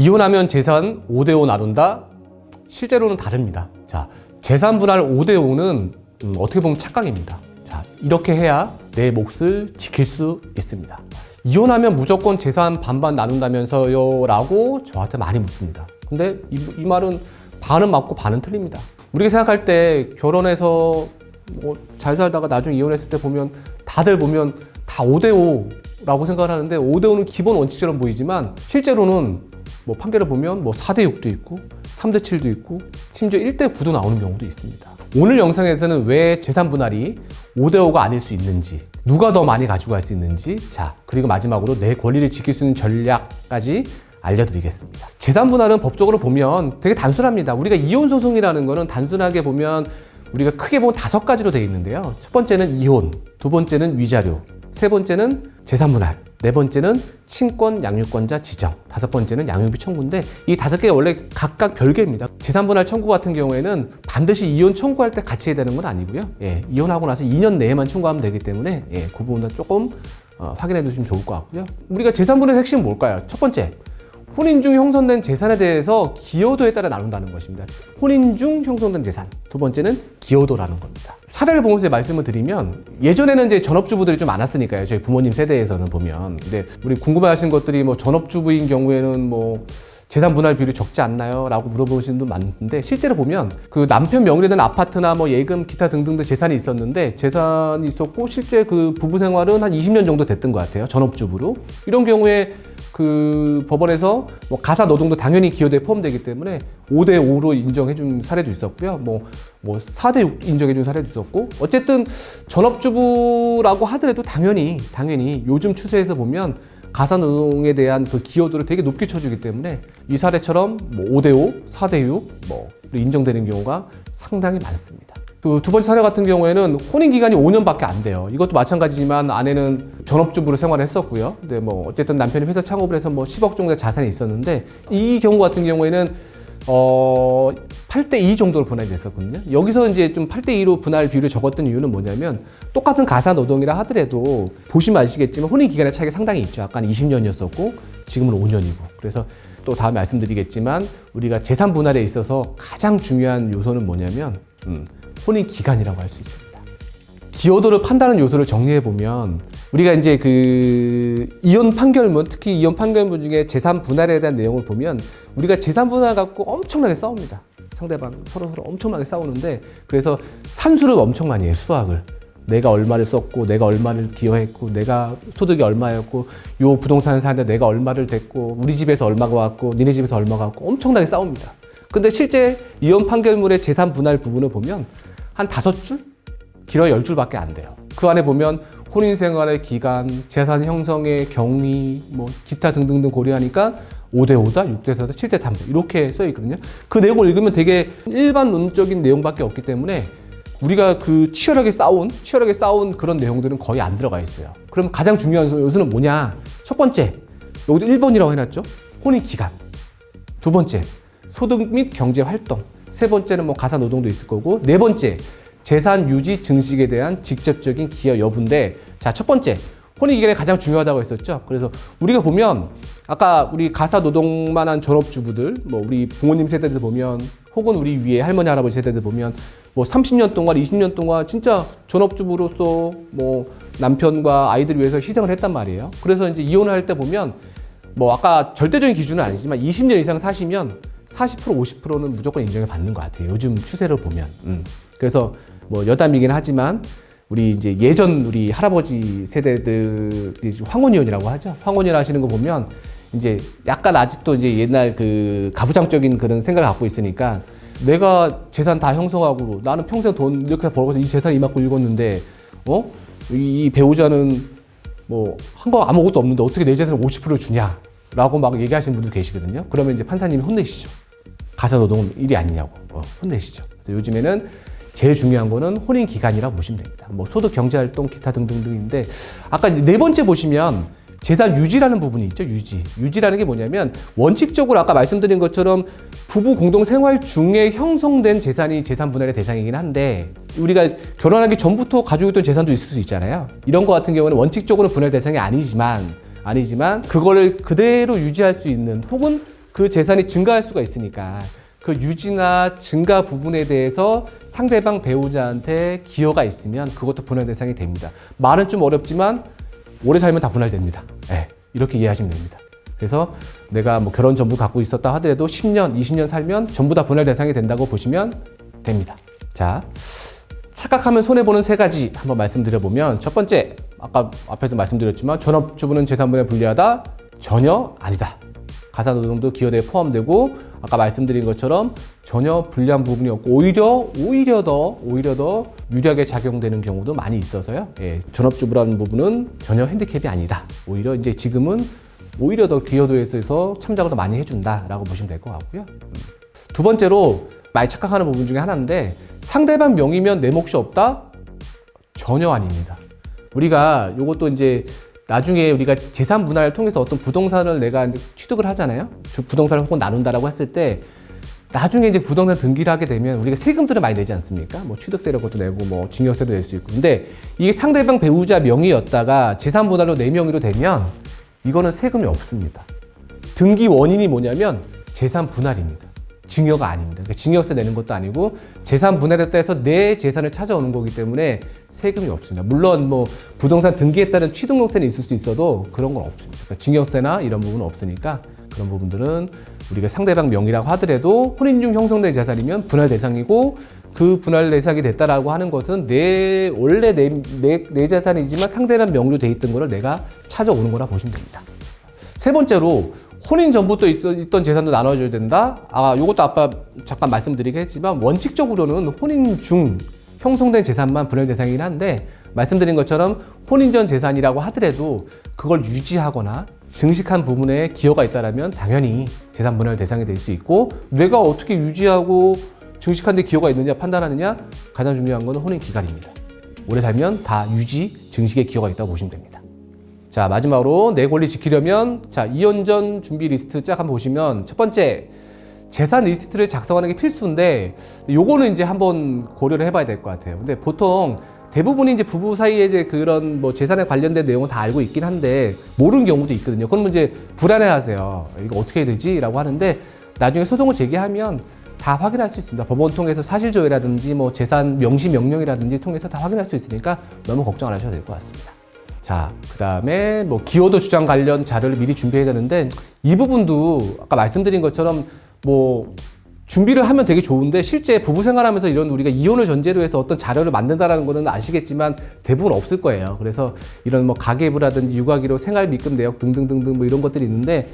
이혼하면 재산 5대5 나눈다? 실제로는 다릅니다. 자, 재산 분할 5대5는 어떻게 보면 착각입니다. 자, 이렇게 해야 내 몫을 지킬 수 있습니다. 이혼하면 무조건 재산 반반 나눈다면서요? 라고 저한테 많이 묻습니다. 근데 이 말은 반은 맞고 반은 틀립니다. 우리가 생각할 때 결혼해서 뭐 잘 살다가 나중에 이혼했을 때 보면 다들 보면 다 5대5라고 생각을 하는데 5대5는 기본 원칙처럼 보이지만 실제로는 뭐 판결을 보면 뭐 4대6도 있고 3대7도 있고 심지어 1대9도 나오는 경우도 있습니다. 오늘 영상에서는 왜 재산 분할이 5대5가 아닐 수 있는지, 누가 더 많이 가지고 갈 수 있는지, 자, 그리고 마지막으로 내 권리를 지킬 수 있는 전략까지 알려드리겠습니다. 재산 분할은 법적으로 보면 되게 단순합니다. 우리가 이혼 소송이라는 거는 단순하게 보면 우리가 크게 보면 5가지로 되어 있는데요. 첫 번째는 이혼, 두 번째는 위자료, 세 번째는 재산 분할, 네 번째는 친권 양육권자 지정, 다섯 번째는 양육비 청구인데 이 5개가 원래 각각 별개입니다. 재산 분할 청구 같은 경우에는 반드시 이혼 청구할 때 같이 해야 되는 건 아니고요. 예, 이혼하고 나서 2년 내에만 청구하면 되기 때문에 예, 그 부분은 조금 확인해 두시면 좋을 것 같고요. 우리가 재산 분할의 핵심은 뭘까요? 첫 번째, 혼인 중 형성된 재산에 대해서 기여도에 따라 나눈다는 것입니다. 혼인 중 형성된 재산. 두 번째는 기여도라는 겁니다. 사례를 보면서 말씀을 드리면 예전에는 이제 전업주부들이 좀 많았으니까요. 저희 부모님 세대에서는 보면. 근데 우리 궁금해하신 것들이 뭐 전업주부인 경우에는 뭐 재산 분할 비율이 적지 않나요? 라고 물어보시는 분도 많은데 실제로 보면 그 남편 명의로 된 아파트나 뭐 예금 기타 등등의 재산이 있었는데 재산이 있었고 실제 그 부부 생활은 한 20년 정도 됐던 것 같아요. 전업주부로. 이런 경우에 그 법원에서 뭐 가사 노동도 당연히 기여도에 포함되기 때문에 5대5로 인정해준 사례도 있었고요. 뭐 4대6 인정해준 사례도 있었고 어쨌든 전업주부라고 하더라도 당연히 요즘 추세에서 보면 가사 노동에 대한 그 기여도를 되게 높게 쳐주기 때문에 이 사례처럼 뭐 5대5, 4대6 뭐 인정되는 경우가 상당히 많습니다. 그 두 번째 사례 같은 경우에는 혼인 기간이 5년밖에 안 돼요. 이것도 마찬가지지만 아내는 전업주부로 생활을 했었고요. 근데 뭐 어쨌든 남편이 회사 창업을 해서 뭐 10억 정도의 자산이 있었는데 이 경우 같은 경우에는 8대2 정도로 분할이 됐었거든요. 여기서 이제 좀 8대2로 분할 비율이 적었던 이유는 뭐냐면 똑같은 가사 노동이라 하더라도 보시면 아시겠지만 혼인 기간의 차이가 상당히 있죠. 아까 20년이었었고 지금은 5년이고. 그래서 또 다음에 말씀드리겠지만 우리가 재산 분할에 있어서 가장 중요한 요소는 뭐냐면 혼인 기간이라고 할 수 있습니다. 기여도를 판단하는 요소를 정리해 보면 우리가 이제 그 이혼 판결문, 특히 이혼 판결문 중에 재산 분할에 대한 내용을 보면 우리가 재산 분할 갖고 엄청나게 싸웁니다. 상대방 서로 엄청나게 싸우는데 그래서 산수를 엄청 많이 해요. 수학을. 내가 얼마를 썼고 내가 얼마를 기여했고 내가 소득이 얼마였고 요 부동산을 사는데 내가 얼마를 댔고 우리 집에서 얼마가 왔고 니네 집에서 얼마가 왔고 엄청나게 싸웁니다. 근데 실제 이혼 판결문의 재산 분할 부분을 보면 한 5줄? 길어야 10줄밖에 안 돼요. 그 안에 보면 혼인 생활의 기간, 재산 형성의 경위, 뭐 기타 등등등 고려하니까 5대5다, 6대4다, 7대3다 이렇게 써 있거든요. 그 내용을 읽으면 되게 일반론적인 내용밖에 없기 때문에 우리가 그 치열하게 싸운 그런 내용들은 거의 안 들어가 있어요. 그럼 가장 중요한 요소는 뭐냐? 첫 번째, 여기도 1번이라고 해놨죠. 혼인 기간. 두 번째, 소득 및 경제 활동. 세 번째는 뭐 가사 노동도 있을 거고. 네 번째, 재산 유지 증식에 대한 직접적인 기여 여부인데, 자, 첫 번째, 혼인 기간이 가장 중요하다고 했었죠. 그래서 우리가 보면 아까 우리 가사 노동만 한 전업주부들, 뭐 우리 부모님 세대들 보면 혹은 우리 위에 할머니 할아버지 세대들 보면 뭐 30년 동안 20년 동안 진짜 전업주부로서 뭐 남편과 아이들 위해서 희생을 했단 말이에요. 그래서 이제 이혼을 할 때 보면 뭐 아까 절대적인 기준은 아니지만 20년 이상 사시면 40% 50%는 무조건 인정을 받는 것 같아요. 요즘 추세를 보면. 그래서 뭐 여담이긴 하지만 우리 이제 예전 우리 할아버지 세대들 황혼이혼이라고 하죠. 황혼이혼 하시는 거 보면 이제 약간 아직도 이제 옛날 그 가부장적인 그런 생각을 갖고 있으니까 내가 재산 다 형성하고 나는 평생 돈 이렇게 벌어서 이 재산 이만큼 읽었는데 이 배우자는 뭐 한 거 아무것도 없는데 어떻게 내 재산을 50% 주냐라고 막 얘기하시는 분들 계시거든요. 그러면 이제 판사님이 혼내시죠. 가사 노동은 일이 아니냐고 혼내시죠. 요즘에는 제일 중요한 거는 혼인 기간이라고 보시면 됩니다. 뭐 소득 경제활동 기타 등등등인데 아까 네 번째 보시면 재산 유지라는 부분이 있죠. 유지라는 게 뭐냐면 원칙적으로 아까 말씀드린 것처럼 부부 공동 생활 중에 형성된 재산이 재산 분할의 대상이긴 한데 우리가 결혼하기 전부터 가지고 있던 재산도 있을 수 있잖아요. 이런 거 같은 경우는 원칙적으로 분할 대상이 아니지만 그거를 그대로 유지할 수 있는 혹은 그 재산이 증가할 수가 있으니까 그 유지나 증가 부분에 대해서 상대방 배우자한테 기여가 있으면 그것도 분할 대상이 됩니다. 말은 좀 어렵지만 오래 살면 다 분할됩니다. 네, 이렇게 이해하시면 됩니다. 그래서 내가 뭐 결혼 전부 갖고 있었다 하더라도 10년, 20년 살면 전부 다 분할 대상이 된다고 보시면 됩니다. 자, 착각하면 손해보는 세 가지 한번 말씀드려보면, 첫 번째, 아까 앞에서 말씀드렸지만 전업주부는 재산분할 불리하다? 전혀 아니다. 가사노동도 기여대에 포함되고 아까 말씀드린 것처럼 전혀 불리한 부분이 없고 오히려 더 유리하게 작용되는 경우도 많이 있어서요. 예, 전업주부라는 부분은 전혀 핸디캡이 아니다. 오히려 이제 지금은 오히려 더 기여도에서 참작을 더 많이 해준다라고 보시면 될 것 같고요. 두 번째로 많이 착각하는 부분 중에 하나인데, 상대방 명의면 내 몫이 없다? 전혀 아닙니다. 우리가 요것도 이제 나중에 우리가 재산 분할을 통해서 어떤 부동산을 내가 취득을 하잖아요. 부동산을 혹은 나눈다라고 했을 때 나중에 이제 부동산 등기를 하게 되면 우리가 세금들을 많이 내지 않습니까? 뭐 취득세 이런 것도 내고 뭐 증여세도 낼 수 있고. 근데 이게 상대방 배우자 명의였다가 재산 분할로 내 명의로 되면 이거는 세금이 없습니다. 등기 원인이 뭐냐면 재산 분할입니다. 증여가 아닙니다. 그러니까 증여세 내는 것도 아니고 재산 분할했다 해서 내 재산을 찾아오는 거기 때문에 세금이 없습니다. 물론 뭐 부동산 등기에 따른 취등록세는 있을 수 있어도 그런 건 없습니다. 그러니까 증여세나 이런 부분은 없으니까 그런 부분들은 우리가 상대방 명의라고 하더라도 혼인 중 형성된 재산이면 분할 대상이고, 그 분할 대상이 됐다라고 하는 것은 원래 내 재산이지만 상대방 명의로 돼 있던 거를 내가 찾아오는 거라 보시면 됩니다. 세 번째로, 혼인 전부터 있던 재산도 나눠줘야 된다? 요것도 아까 잠깐 말씀드리긴 했지만 원칙적으로는 혼인 중 형성된 재산만 분할 대상이긴 한데, 말씀드린 것처럼 혼인 전 재산이라고 하더라도 그걸 유지하거나 증식한 부분에 기여가 있다면 당연히 재산 분할 대상이 될 수 있고, 내가 어떻게 유지하고 증식한 데 기여가 있느냐 판단하느냐, 가장 중요한 건 혼인 기간입니다. 오래 살면 다 유지, 증식에 기여가 있다고 보시면 됩니다. 자, 마지막으로 내 권리 지키려면, 자, 이혼 전 준비 리스트 쫙 한번 보시면, 첫 번째, 재산 리스트를 작성하는 게 필수인데, 요거는 이제 한번 고려를 해봐야 될 것 같아요. 근데 보통 대부분이 이제 부부 사이에 이제 그런 뭐 재산에 관련된 내용을 다 알고 있긴 한데, 모르는 경우도 있거든요. 그러면 이제 불안해 하세요. 이거 어떻게 해야 되지? 라고 하는데, 나중에 소송을 제기하면 다 확인할 수 있습니다. 법원 통해서 사실조회라든지 뭐 재산 명시 명령이라든지 통해서 다 확인할 수 있으니까 너무 걱정 안 하셔도 될 것 같습니다. 자, 그 다음에 뭐 기여도 주장 관련 자료를 미리 준비해야 되는데, 이 부분도 아까 말씀드린 것처럼 뭐 준비를 하면 되게 좋은데, 실제 부부 생활하면서 이런 우리가 이혼을 전제로 해서 어떤 자료를 만든다라는 거는 아시겠지만 대부분 없을 거예요. 그래서 이런 뭐 가계부라든지 육아기록, 생활 미금 내역 등등등등 뭐 이런 것들이 있는데,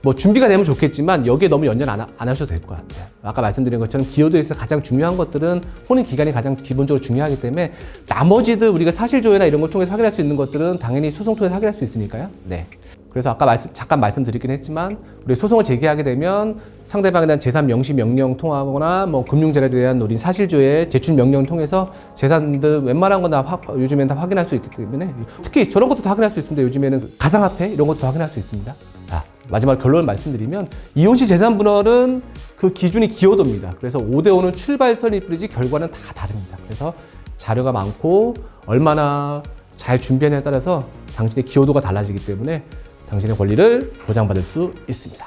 뭐 준비가 되면 좋겠지만 여기에 너무 연연 안 하셔도 될 것 같아요. 아까 말씀드린 것처럼 기여도에서 가장 중요한 것들은 혼인 기간이 가장 기본적으로 중요하기 때문에, 나머지들 우리가 사실조회나 이런 걸 통해서 확인할 수 있는 것들은 당연히 소송 통해서 확인할 수 있으니까요. 네. 그래서 아까 잠깐 말씀드리긴 했지만, 우리 소송을 제기하게 되면 상대방에 대한 재산 명시 명령 통하거나 뭐 금융자료에 대한 우리 사실조회 제출 명령을 통해서 재산들 웬만한 건 다 요즘에는 다 확인할 수 있기 때문에, 특히 저런 것도 다 확인할 수 있습니다. 요즘에는 가상화폐 이런 것도 확인할 수 있습니다. 마지막 결론을 말씀드리면, 이혼 시 재산 분할은 그 기준이 기여도입니다. 그래서 5대5는 출발선일 뿐이지 결과는 다 다릅니다. 그래서 자료가 많고 얼마나 잘 준비하느냐에 따라서 당신의 기여도가 달라지기 때문에 당신의 권리를 보장받을 수 있습니다.